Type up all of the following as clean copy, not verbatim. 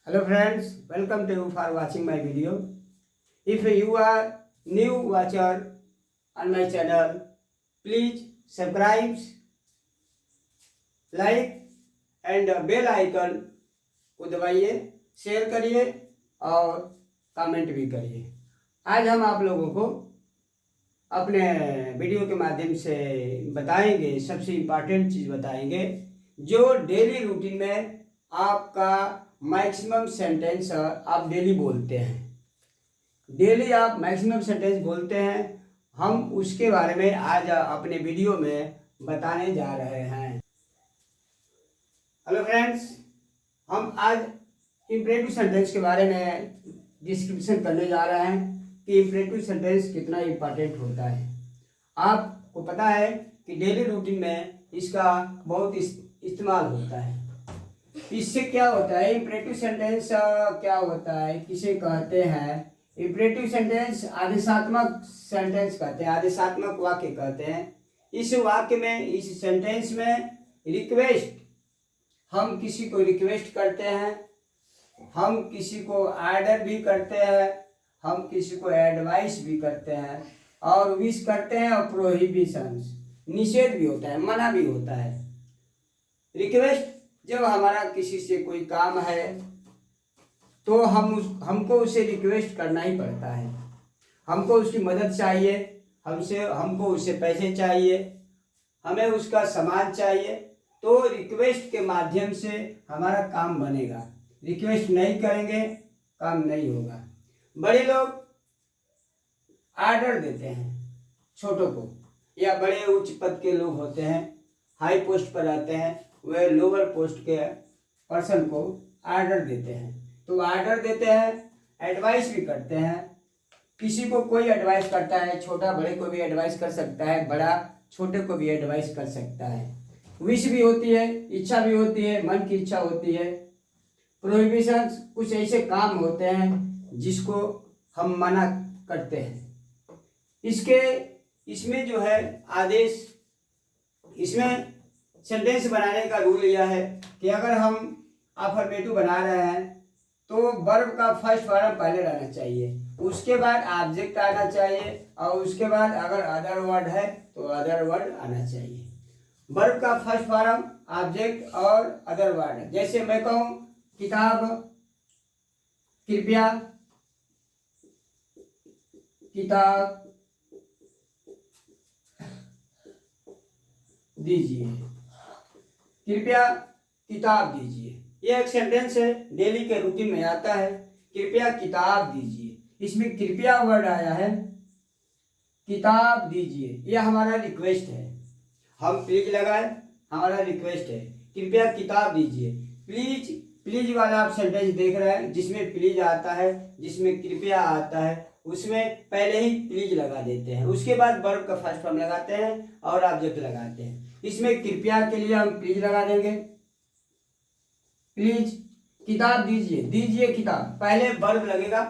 Hello friends, welcome to you for watching my video. If you are new watcher on my channel, please subscribe, like and bell icon को दबाइए, share करिए और comment भी करिए। आज हम आप लोगों को अपने वीडियो के माध्यम से बताएंगे, सबसे इम्पॉर्टेंट चीज़ बताएंगे जो डेली रूटीन में आपका मैक्सिमम सेंटेंस आप डेली बोलते हैं। डेली आप मैक्सिमम सेंटेंस बोलते हैं, हम उसके बारे में आज अपने वीडियो में बताने जा रहे हैं। हेलो फ्रेंड्स, हम आज इम्परेटिव सेंटेंस के बारे में डिस्क्रिप्शन करने जा रहे हैं कि इम्परेटिव सेंटेंस कितना इम्पोर्टेंट होता है। आपको पता है कि डेली रूटीन में इसका बहुत इस्तेमाल होता है। इससे क्या होता है, इम्परेटिव सेंटेंस क्या होता है, किसे कहते हैं? इम्परेटिव सेंटेंस आदेशात्मक सेंटेंस कहते हैं, आदेशात्मक वाक्य कहते हैं। इस वाक्य में, इस सेंटेंस में रिक्वेस्ट, हम किसी को रिक्वेस्ट करते हैं, हम किसी को ऑर्डर भी करते हैं, हम किसी को एडवाइस भी करते हैं और विश करते हैं, और प्रोहिबिशंस, निषेध भी होता है, मना भी होता है। रिक्वेस्ट, जब हमारा किसी से कोई काम है तो हमको उसे रिक्वेस्ट करना ही पड़ता है। हमको उसकी मदद चाहिए, हमको उससे पैसे चाहिए, हमें उसका सामान चाहिए, तो रिक्वेस्ट के माध्यम से हमारा काम बनेगा। रिक्वेस्ट नहीं करेंगे, काम नहीं होगा। बड़े लोग ऑर्डर देते हैं छोटों को, या बड़े उच्च पद के लोग होते हैं, हाई पोस्ट पर रहते हैं, वे लोअर पोस्ट के पर्सन को ऑर्डर देते हैं। तो ऑर्डर देते हैं, एडवाइस भी करते हैं। किसी को कोई एडवाइस करता है, छोटा बड़े को भी एडवाइस कर सकता है, बड़ा छोटे को भी एडवाइस कर सकता है। विश भी होती है, इच्छा भी होती है, मन की इच्छा होती है। प्रोहिबिशन, कुछ ऐसे काम होते हैं जिसको हम मना करते हैं। इसमें जो है आदेश, इसमें सेंटेंस बनाने का रूल यह है कि अगर हम अफर्मेटिव बना रहे हैं तो वर्ब का फर्स्ट फॉर्म पहले रहना चाहिए, उसके बाद ऑब्जेक्ट आना चाहिए, और उसके बाद अगर अदर वर्ड है तो अदर वर्ड आना चाहिए। वर्ब का फर्स्ट फॉर्म, ऑब्जेक्ट और अदर वर्ड। जैसे मैं कहूँ किताब, कृपया किताब दीजिए, कृपया किताब दीजिए। यह एक सेंटेंस है, डेली के रूटीन में आता है, कृपया किताब दीजिए। इसमें कृपया वर्ड आया है, किताब दीजिए, यह हमारा रिक्वेस्ट है। हम प्लीज लगाए, हमारा रिक्वेस्ट है, कृपया किताब दीजिए। प्लीज, प्लीज वाला आप सेंटेंस देख रहे हैं, जिसमें प्लीज आता है, जिसमें कृपया आता है, उसमें पहले ही प्लीज लगा देते हैं, उसके बाद वर्ब का फर्स्ट फॉर्म लगाते हैं और ऑब्जेक्ट लगाते हैं। इसमें कृपया के लिए हम प्लीज लगा देंगे, प्लीज किताब दीजिए, दीजिए किताब, पहले वर्ब लगेगा,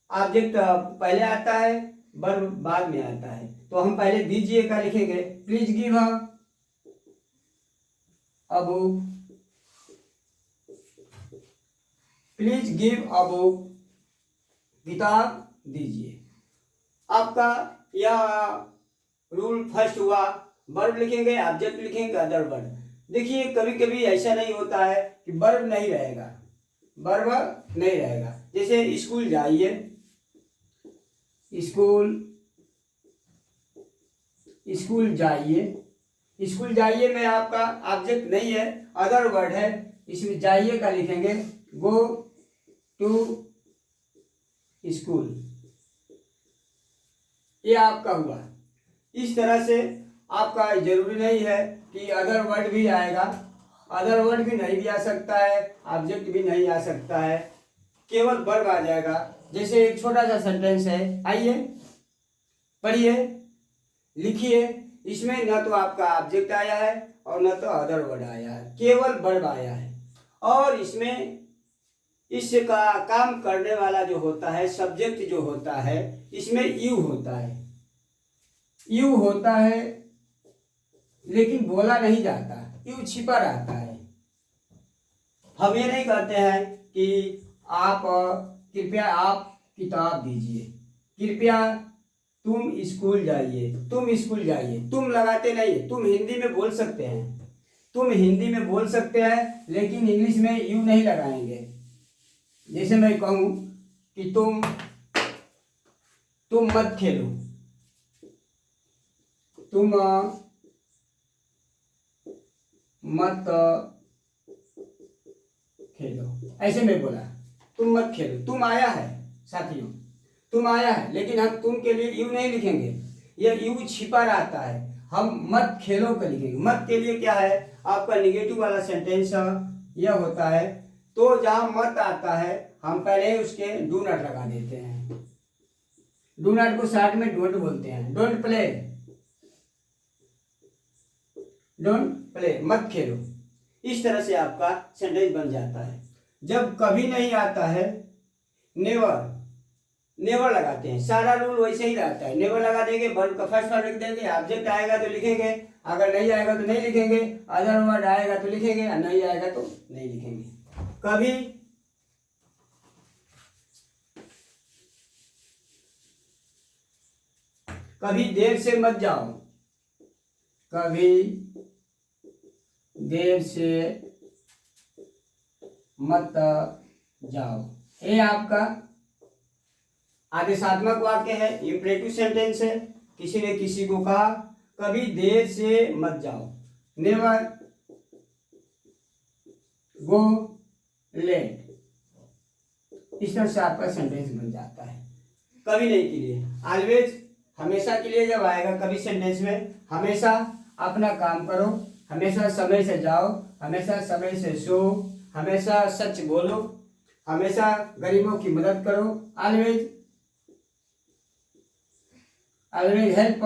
ऑब्जेक्ट पहले आता है, वर्ब बाद में आता है। तो हम पहले दीजिए का लिखेंगे, please give a book, please give a book, किताब दीजिए। आपका यह रूल फर्स्ट हुआ। वर्ब लिखेंगे, ऑब्जेक्ट लिखेंगे, अदर वर्ड। देखिए कभी कभी ऐसा नहीं होता है कि वर्ब नहीं रहेगा, वर्ब नहीं रहेगा। जैसे स्कूल जाइए, स्कूल जाइए, स्कूल जाइए में आपका ऑब्जेक्ट नहीं है, अदर वर्ड है। इसमें जाइए का लिखेंगे, गो टू स्कूल, ये आपका हुआ। इस तरह से आपका जरूरी नहीं है कि अदर वर्ड भी आएगा, अदर वर्ड भी नहीं भी आ सकता है, ऑब्जेक्ट भी नहीं आ सकता है, केवल वर्ब आ जाएगा। जैसे एक छोटा सा सेंटेंस है, आइए पढ़िए, लिखिए। इसमें न तो आपका ऑब्जेक्ट आया है और न तो अदर वर्ड आया है, केवल वर्ब आया है। और इसमें इसका काम करने वाला जो होता है, सब्जेक्ट जो होता है, इसमें यू होता है, यू होता है, लेकिन बोला नहीं जाता, यू छिपा रहता है। हम ये नहीं कहते हैं कि आप कृपया आप किताब दीजिए, कृपया तुम स्कूल जाइए, तुम स्कूल जाइए। तुम लगाते नहीं, तुम हिंदी में बोल सकते हैं, तुम हिंदी में बोल सकते हैं, लेकिन इंग्लिश में यू नहीं लगाएंगे। जैसे मैं कहूँ कि तुम मत खेलो, तुम मत खेलो, ऐसे मैं बोला, तुम मत खेलो। तुम आया है साथियों, तुम आया है, लेकिन हम तुम के लिए यू नहीं लिखेंगे, यह यू छिपा रहता है, हम मत खेलो का लिखेंगे। मत के लिए क्या है, आपका निगेटिव वाला सेंटेंस यह होता है, तो जहां मत आता है हम पहले उसके डू नॉट लगा देते हैं। डू नॉट को शॉर्ट में डोंट बोलते हैं। डोंट प्ले, डोंट प्ले, मत खेलो। इस तरह से आपका सेंटेंस बन जाता है। जब कभी नहीं आता है, नेवर, नेवर लगाते हैं। सारा रूल वैसे ही रहता है, नेवर लगा देंगे, वर्ब का फर्स्ट फॉर्म लिख देंगे, ऑब्जेक्ट आएगा तो लिखेंगे, अगर नहीं आएगा तो नहीं लिखेंगे, अदर वर्ड आएगा तो लिखेंगे, और नहीं आएगा तो नहीं लिखेंगे। कभी देर से मत जाओ, कभी देर से मत जाओ, ये आपका आदेशात्मक वाक्य है, इंपरेटिव सेंटेंस है। किसी ने किसी को कहा कभी देर से मत जाओ, नेवर गो लेट। इस तरह से आपका सेंटेंस बन जाता है। कभी नहीं के लिए, ऑलवेज, हमेशा के लिए जब आएगा कभी सेंटेंस में, हमेशा अपना काम करो, हमेशा समय से जाओ, हमेशा समय से सो, हमेशा सच बोलो, हमेशा गरीबों की मदद करो, always, always help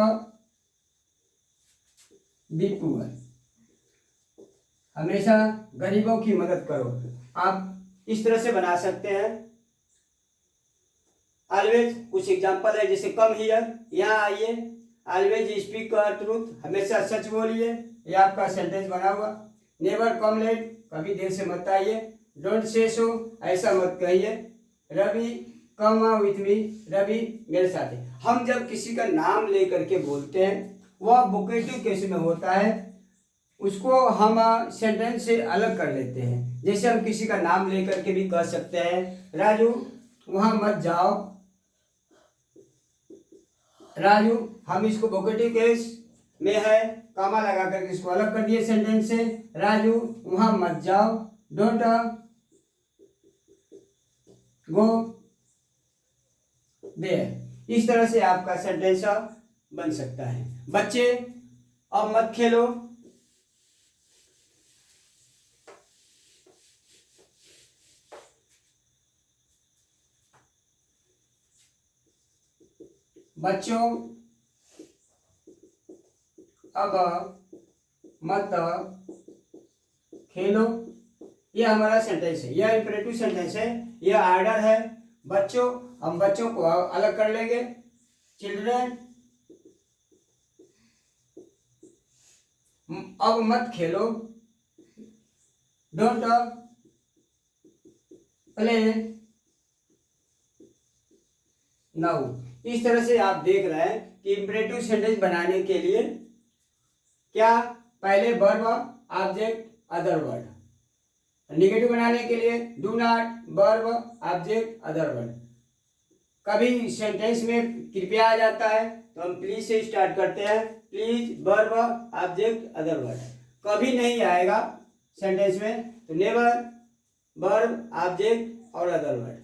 the poor, हमेशा गरीबों की मदद करो। आप इस तरह से बना सकते हैं। ऑलवेज कुछ एग्जांपल है, जैसे कम हियर, यहाँ आइए, ऑलवेज स्पीक ट्रूथ, हमेशा सच बोलिए, ये आपका सेंटेंस बना हुआ। नेवर कम लेट, कभी देर से मत आइए। डोंट से सो, ऐसा मत कहिए। Ravi come with me, Ravi मेरे साथ है। हम जब किसी का नाम लेकर के बोलते हैं, वह वोकेटिव केस में होता है, उसको हम सेंटेंस से अलग कर लेते हैं। जैसे हम किसी का नाम लेकर के भी कह सकते हैं, राजू वहां मत जाओ, राजू, हम इसको वोकेटिव केस में है, कामा लगा करके इसको अलग कर दिए सेंटेंस से, राजू वहां मत जाओ, डोंट गो देयर। इस तरह से आपका सेंटेंस बन सकता है। बच्चे अब मत खेलो, बच्चों अब मत खेलो। यह हमारा सेंटेंस है, यह इंपरेटिव सेंटेंस है, यह ऑर्डर है। बच्चों, हम बच्चों को अलग कर लेंगे। चिल्ड्रन अब मत खेलो, डोंट प्ले नाउ। इस तरह से आप देख रहे हैं कि इंपरेटिव सेंटेंस बनाने के लिए क्या, पहले verb, object, other word. Negative बनाने के लिए do not, verb, object, other word. कभी सेंटेंस में कृपया आ जाता है तो हम प्लीज से स्टार्ट करते हैं, please, verb, object, other word. कभी नहीं आएगा सेंटेंस में तो नेवर, वर्ब, ऑब्जेक्ट और अदर वर्ड।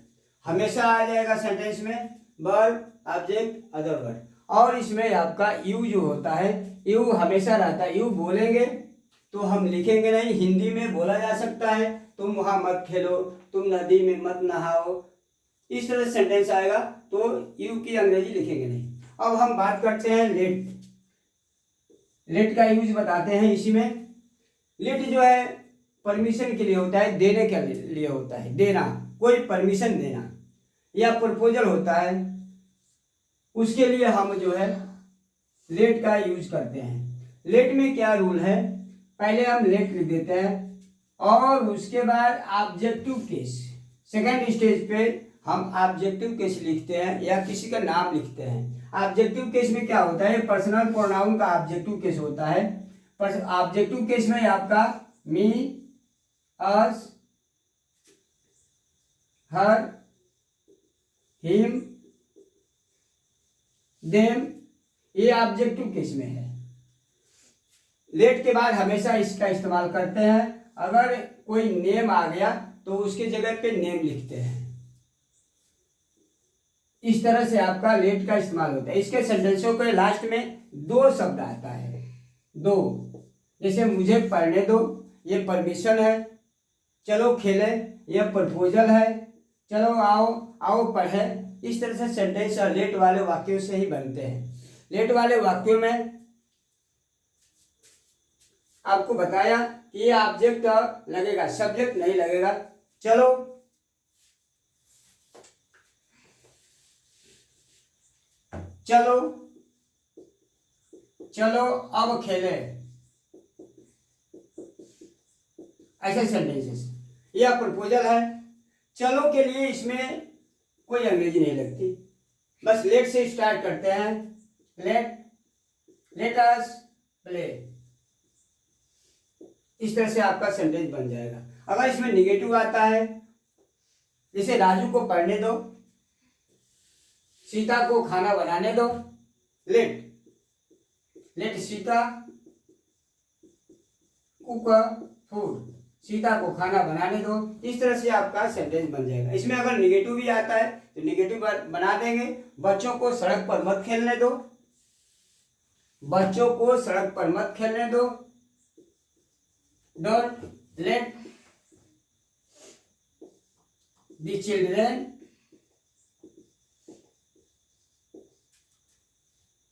हमेशा आ जाएगा सेंटेंस में वर्ब, ऑब्जेक्ट, अदर वर्ड। और इसमें आपका यू जो होता है, यू हमेशा रहता है। यू बोलेंगे तो हम लिखेंगे नहीं, हिंदी में बोला जा सकता है, तुम वहां मत खेलो, तुम नदी में मत नहाओ, इस तरह से सेंटेंस आएगा, तो यू की अंग्रेजी लिखेंगे नहीं। अब हम बात करते हैं लेट। लेट का यूज बताते हैं इसी में। लेट जो है परमिशन के लिए होता है, देने के लिए होता है, देना, कोई परमिशन देना या प्रपोजल होता है, उसके लिए हम जो है लेट का यूज करते हैं। लेट में क्या रूल है, पहले हम लेट लिख देते हैं और उसके बाद ऑब्जेक्टिव केस, सेकेंड स्टेज पे हम ऑब्जेक्टिव केस लिखते हैं या किसी का नाम लिखते हैं। ऑब्जेक्टिव केस में क्या होता है, पर्सनल प्रोनाउन का ऑब्जेक्टिव केस होता है। पर ऑब्जेक्टिव केस में आपका मी, अस, हर, हिम, देम, ये ऑब्जेक्टिव केस में है। लेट के बाद हमेशा इसका इस्तेमाल करते हैं। अगर कोई नेम आ गया तो उसके जगह पे नेम लिखते हैं। इस तरह से आपका लेट का इस्तेमाल होता है। इसके सेंटेंसों के लास्ट में दो शब्द आता है, दो। जैसे मुझे पढ़ने दो, ये परमिशन है। चलो खेले, ये प्रपोजल है। चलो आओ आओ पढ़े। इस तरह से सेंटेंस लेट वाले वाक्यों से ही बनते हैं। लेट वाले वाक्यों में आपको बताया कि ये ऑब्जेक्ट लगेगा, सब्जेक्ट नहीं लगेगा। चलो, चलो, चलो अब खेले, ऐसे सेंटेंसेस। यह प्रपोजल है। चलो के लिए इसमें कोई अंग्रेजी नहीं लगती, बस लेट से स्टार्ट करते हैं। Let us play. इस तरह से आपका सेंटेंस बन जाएगा। अगर इसमें निगेटिव आता है, जैसे राजू को पढ़ने दो, सीता को खाना बनाने दो। Let Sita cook food. Sita को खाना बनाने दो। इस तरह से आपका सेंटेंस बन जाएगा। इसमें अगर निगेटिव भी आता है तो निगेटिव बना देंगे। बच्चों को सड़क पर मत खेलने दो। बच्चों को सड़क पर मत खेलने दो। Don't let the children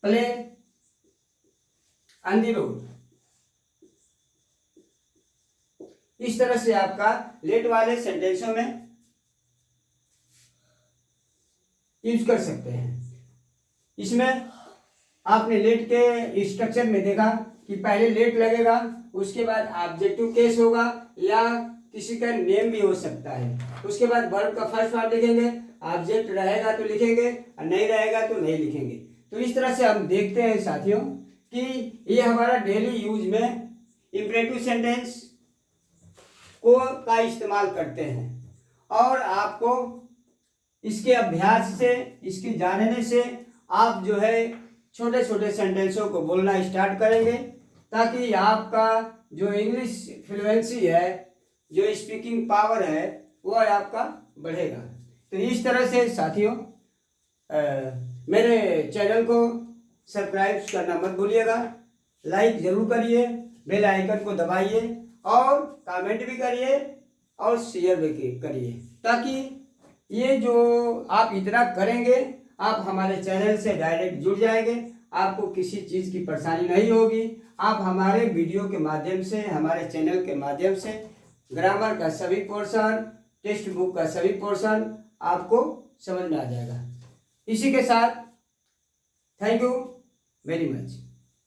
play on the road. इस तरह से आपका लेट वाले सेंटेंसों में यूज कर सकते हैं। इसमें आपने लेट के स्ट्रक्चर में देखा कि पहले लेट लगेगा, उसके बाद ऑब्जेक्टिव केस होगा या किसी का नेम भी हो सकता है। उसके बाद वर्ब का फर्स्ट फॉर्म लिखेंगे, ऑब्जेक्ट रहेगा तो लिखेंगे और नहीं रहेगा तो नहीं लिखेंगे। तो इस तरह से हम देखते हैं साथियों कि ये हमारा डेली यूज में इंपरेटिव सेंटेंस को का इस्तेमाल करते हैं। और आपको इसके अभ्यास से, इसके जानने से आप जो है छोटे छोटे सेंटेंसों को बोलना स्टार्ट करेंगे, ताकि आपका जो इंग्लिश फ्लुएंसी है, जो स्पीकिंग पावर है, वो आपका बढ़ेगा। तो इस तरह से साथियों मेरे चैनल को सब्सक्राइब करना मत भूलिएगा। लाइक जरूर करिए, बेल आइकन को दबाइए और कमेंट भी करिए और शेयर भी करिए, ताकि ये जो आप इतना करेंगे, आप हमारे चैनल से डायरेक्ट जुड़ जाएंगे। आपको किसी चीज़ की परेशानी नहीं होगी। आप हमारे वीडियो के माध्यम से, हमारे चैनल के माध्यम से ग्रामर का सभी पोर्शन, टेक्स्ट बुक का सभी पोर्शन आपको समझ में आ जाएगा। इसी के साथ थैंक यू वेरी मच।